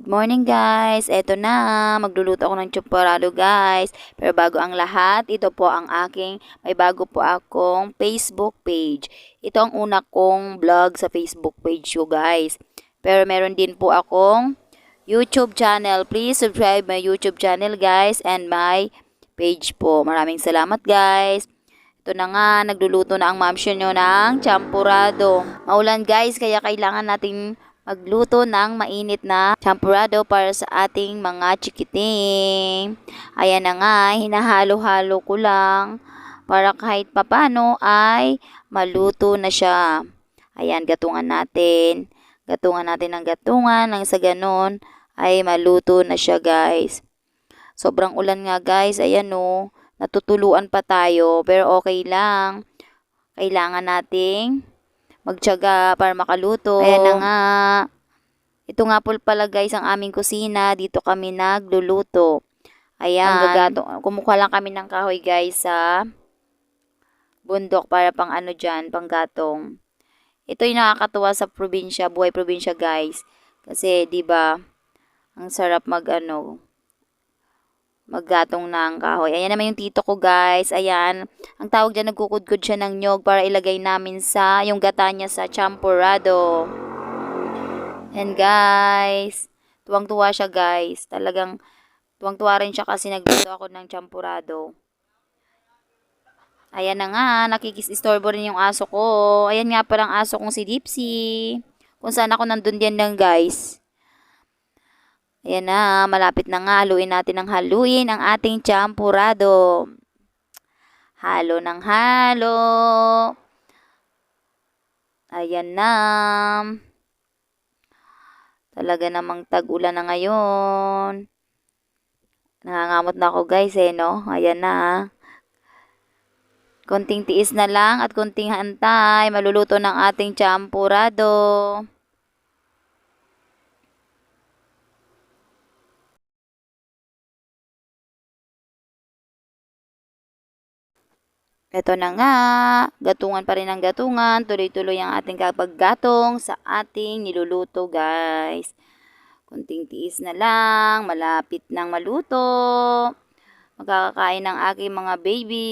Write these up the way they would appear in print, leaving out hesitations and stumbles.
Good morning guys! Eto na, magluluto ako ng champorado guys. Pero bago ang lahat, ito po ang may bago po akong Facebook page. Ito ang una kong vlog sa Facebook page ko guys. Pero meron din po akong YouTube channel. Please subscribe my YouTube channel guys and my page po. Maraming salamat guys! Ito na nga, nagluluto na ang mamsyo nyo ng champorado. Maulan guys, kaya kailangan natin magluto ng mainit na champorado para sa ating mga chikiting. Ayan na nga, hinahalo-halo ko lang para kahit papano ay maluto na siya. Ayan, gatungan natin. Gatungan natin ng gatungan nang sa ganon ay maluto na siya guys. Sobrang ulan nga guys, ayan o. Natutuluan pa tayo pero okay lang. Kailangan nating magtiyaga para makaluto. Ayan na nga. Ito nga po pala guys ang aming kusina. Dito kami nagluluto. Ayan. Kumukuha lang kami ng kahoy guys sa bundok para pang ano dyan, pang gatong. Ito yung nakakatuwa sa probinsya, buhay probinsya guys. Kasi 'di ba ang sarap maggatong ng kahoy. Ayan naman yung tito ko guys. Ayan. Ang tawag dyan, nagkukudkod siya ng nyog para ilagay namin sa yung gata niya sa champorado. Ayan guys. Tuwang-tuwa siya guys. Talagang tuwang-tuwa rin siya kasi nagluto ako ng champorado. Ayan na nga. Nakikis-istorbo rin yung aso ko. Ayan nga parang aso kong si Dipsy. Kung saan ako nandun din lang guys. Ayan na, malapit na nga. Haluin natin ng haluin ang ating champorado. Halo ng halo. Ayan na. Talaga namang tag-ulan na ngayon. Nangangamot na ako guys no. Ayan na. Konting tiis na lang at konting hantay. Maluluto ng ating champorado. Ito na nga, gatungan pa rin ang gatungan, tuloy-tuloy ang ating kapaggatong sa ating niluluto guys. Kunting tiis na lang, malapit nang maluto. Magkakakain ng aking mga baby.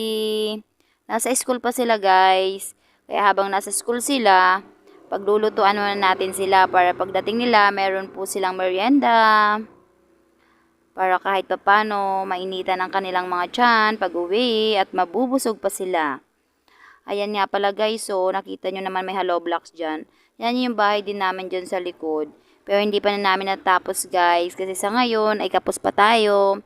Nasa school pa sila guys, kaya habang nasa school sila, paglulutuan muna natin sila para pagdating nila, meron po silang merienda. Para kahit papano mainitan ang kanilang mga tiyan pag-uwi at mabubusog pa sila. Ayan nga pala guys, so nakita nyo naman may hollow blocks dyan. Yan yung bahay din namin dyan sa likod. Pero hindi pa na namin natapos guys, kasi sa ngayon ay kapos pa tayo.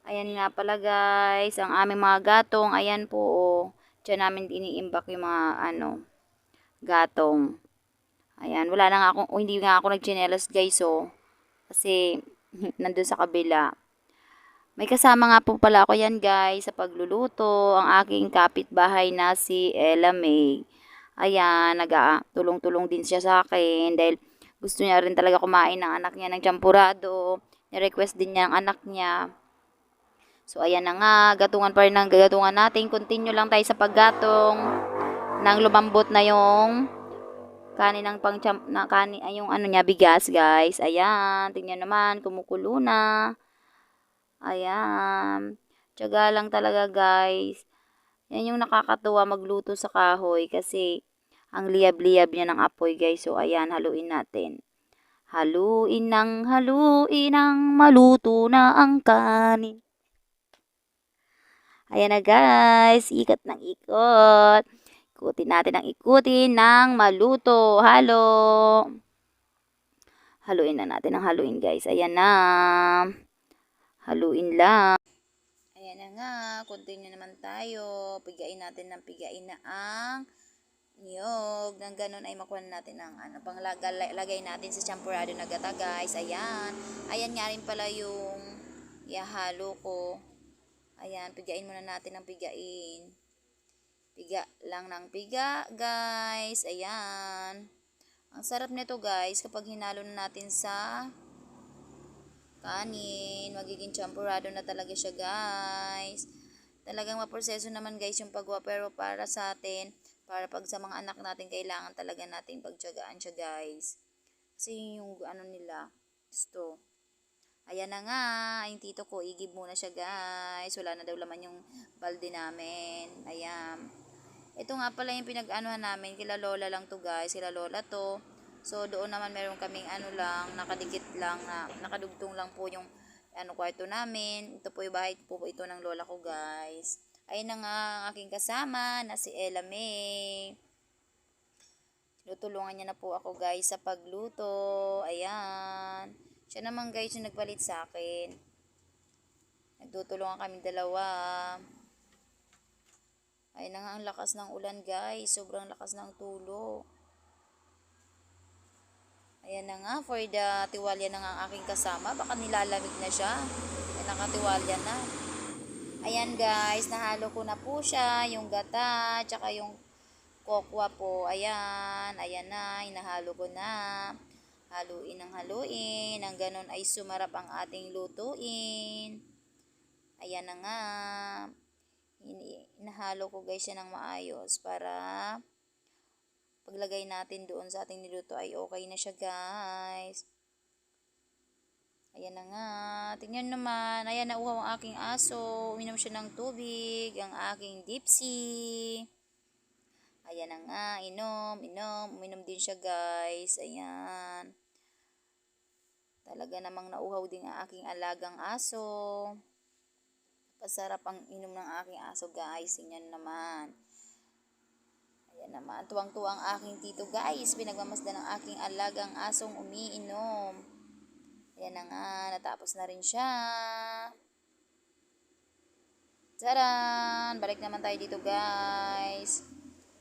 Ayan nga pala guys, ang aming mga gatong, ayan po oh. Diyan namin iniimbak yung mga gatong. Ayan, wala na nga ako, hindi nga ako nagchinelas guys oh. Kasi nandun sa kabila. May kasama nga po pala ako yan guys sa pagluluto. Ang aking kapitbahay na si Ella May. Ayan, tulong-tulong din siya sa akin dahil gusto niya rin talaga kumain ng anak niya ng champorado. Ni-request din niya ang anak niya. So ayan na nga, gatungan pa rin ang gatungan natin. Continue lang tayo sa paggatong nang lumambot na yung kanin ng kanin ay yung bigas guys. Ayan, tingnan naman kumukulo na. Ayan. Tiyaga lang talaga guys. Yan yung nakakatuwa magluto sa kahoy kasi ang liyab-liyab niya ng apoy guys. So ayan, haluin natin. Haluin ng maluto na ang kanin. Ayan na guys, ikot ng ikot. Ikutin natin ang ikutin ng maluto. Halo. Haluin na natin ang haluin guys. Ayan na. Haluin lang. Ayan na nga. Continue naman tayo. Pigain natin ng pigain na ang niyog. Nang ganun ay makuha natin ang lagay natin sa champorado na gata guys. Ayan. Ayan nga rin pala yung ihahalo ko. Ayan. Pigain muna natin ng pigain. Piga lang ng piga guys. Ayan. Ang sarap nito guys kapag hinalo na natin sa kanin. Magiging champorado na talaga siya guys. Talagang maproseso naman guys yung paggawa pero para sa atin, para pag sa mga anak natin kailangan talaga natin pagtiyagaan siya guys. Kasi yung nila, Gusto. Ayan na nga, yung tito ko, igib muna siya guys. Wala na daw laman yung balde namin. Ayan. Ito nga pala yung pinag-anuhan namin, kila lola lang to guys, kila lola to. So doon naman meron kaming ano lang, nakadikit lang, na nakadugtong lang po yung kwarto namin. Ito po yung bahay po ito ng lola ko guys. Ayun na nga ang aking kasama na si Ella May. Tinutulungan niya na po ako guys sa pagluto. Ayan. Siya naman guys yung nagpalit sa akin. Nagtutulungan kami dalawa. Ayun na nga ang lakas ng ulan guys. Sobrang lakas ng tulo. Ayan na nga for the tiwalya na nga ang aking kasama. Baka nilalamig na siya. Ay nakatiwalya na. Ayan guys, nahalo ko na po siya. Yung gata, tsaka yung kokwa po. Ayan, ayan na, hinahalo ko na. Haluin ng haluin. Ang ganon ay sumarap ang ating lutuin. Ayan na nga. Hinahalo ko guys siya ng maayos para paglagay natin doon sa ating niluto ay okay na siya guys. Ayan na nga. Tingnan naman. Ayan na uhaw ang aking aso. Uminom siya ng tubig. Ang aking dipsy. Ayan na nga, inom. Uminom din siya guys. Ayan. Talaga namang nauhaw din ang aking alagang aso. Pasarap ang inom ng aking aso guys. Tingnan naman. Ayan naman. Tuwang-tuwang aking tito guys. Pinagmamasdan ng aking alagang asong umiinom. Ayan na nga. Natapos na rin siya. Taran! Balik naman tayo dito guys.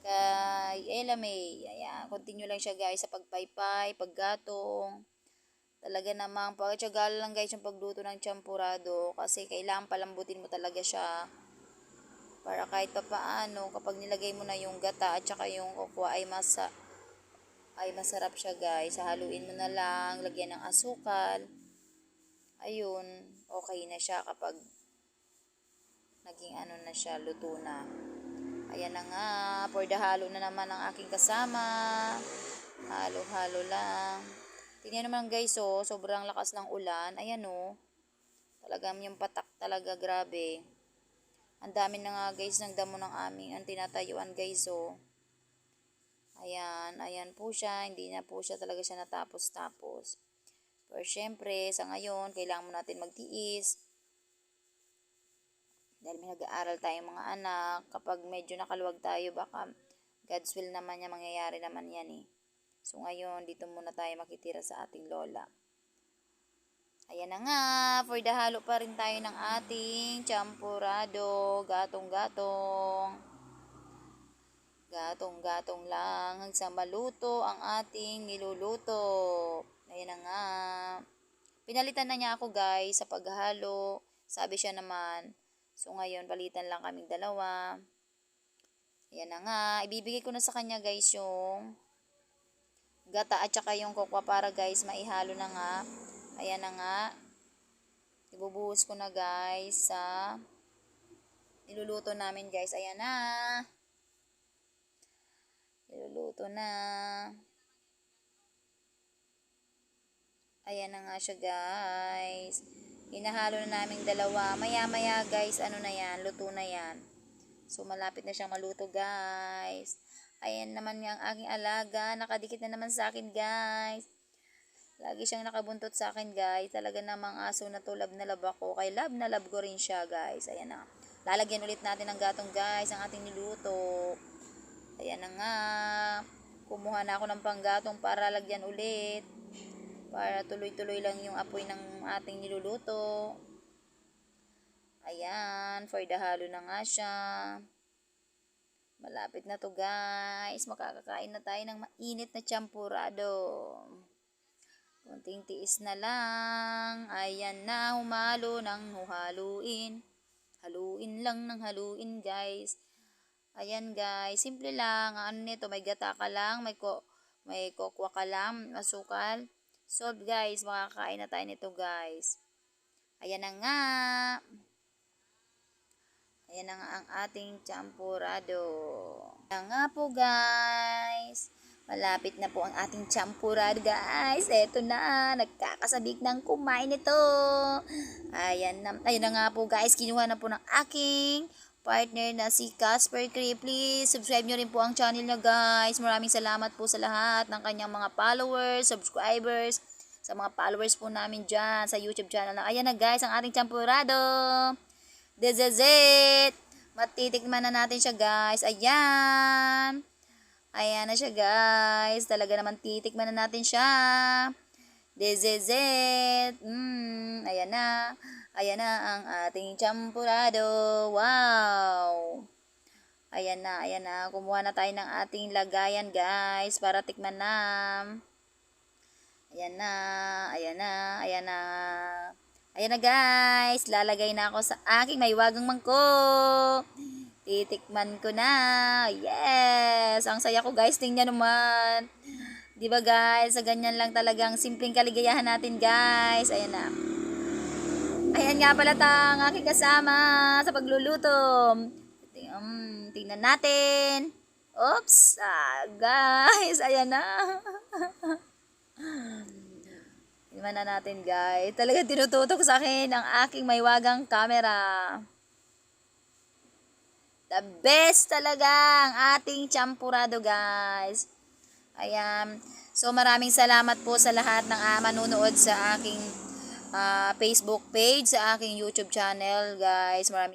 Kay Ella May. Ayan, continue lang siya guys sa pagpaypay, paggatong. Talaga namang pagtyagal lang guys yung pagluto ng champurado kasi kailangan palambutin mo talaga siya. Para kahit pa paano kapag nilagay mo na yung gata at saka yung kokwa ay masarap siya guys. Haluin mo na lang, lagyan ng asukal. Ayun, okay na siya kapag naging na siya, luto na. Ayan na nga, for the halo na naman ang aking kasama. Halo-halo lang. Tingnan naman guys, oh, sobrang lakas ng ulan. Ayan oh. Talagang yung patak talaga, grabe. Ang dami na nga guys ng damo ng aming ang tinatayuan guys, oh. Ayan, ayan po siya. Hindi na po siya talaga siya natapos-tapos. Pero syempre, sa ngayon, kailangan mo natin magtiis. Dahil may nag-aaral tayong mga anak, kapag medyo nakaluwag tayo, baka God's will naman niya, mangyayari naman yan eh. So ngayon, dito muna tayo makitira sa ating lola. Ayan na nga, for the halo pa rin tayo ng ating champurado, gatong-gatong. Gatong-gatong lang hanggang maluto ang ating niluluto. Ayan na nga. Pinalitan na niya ako guys sa paghalo. Sabi siya naman, so ngayon, palitan lang kaming dalawa. Ayan na nga. Ibibigay ko na sa kanya guys yung gata at saka yung kokwa para guys maihalo na nga. Ayan na nga. Ibubuhos ko na guys sa niluluto namin guys. Ayan na. Niluluto na. Ayan na nga siya guys. Hinahalo na naming dalawa. Maya-maya guys, ano na yan, luto na yan. So, malapit na siyang maluto guys. Ayan naman yung aking alaga. Nakadikit na naman sa akin guys. Lagi siyang nakabuntot sa akin guys. Talaga namang aso na to, love na love ako. Kay love na love ko rin siya guys. Ayan na. Lalagyan ulit natin ng gatong guys, ang ating niluto. Ayan na nga. Kumuha na ako ng panggatong para lagyan ulit. Para tuloy-tuloy lang yung apoy ng ating niluluto. Ayan, for the halo na nga siya. Malapit na to guys. Makakakain na tayo ng mainit na champurado. Kunting tiis na lang. Ayan na, humalo ng huhaluin. Haluin lang ng haluin guys. Ayan guys, simple lang. Ano nito, may gata ka lang, may kokwa ka lang, asukal. Solve guys, makakain na tayo nito guys. Ayan na nga. Ayan na nga ang ating champurado. Ayan nga po guys. Malapit na po ang ating champurado, guys. Eto na, nagkakasabik ng kumain ito. Ayun na nga po, guys. Kinuha na po ng aking partner na si Casper Cree. Please, subscribe nyo rin po ang channel niya, guys. Maraming salamat po sa lahat ng kanyang mga followers, subscribers, sa mga followers po namin dyan sa YouTube channel na. Ayan na, guys, ang ating champurado. This is it. Matitikman na natin siya, guys. Ayan. Ayan na siya, guys. Talaga naman titikman na natin siya. This is it. Ayan na. Ayan na ang ating champurado. Wow. Ayan na, ayan na. Kumuha na tayo ng ating lagayan, guys, para tikman na. Ayan na, ayan na, ayan na. Ayan na, guys. Lalagay na ako sa aking maywagang mangkok. Titikman ko na. Yes! Ang saya ko, guys. Tingnan naman. Di ba, guys? Sa ganyan lang talagang simpleng kaligayahan natin, guys. Ayan na. Ayan nga pala ang aking kasama sa pagluluto. Tingnan natin. Oops! Guys. Ayan na. Tingnan na natin, guys. Talaga tinututok sa akin ang aking maywagang camera. The best talaga ang ating champurado, guys. Ayan. So, maraming salamat po sa lahat ng manunood sa aking Facebook page, sa aking YouTube channel, guys. Maraming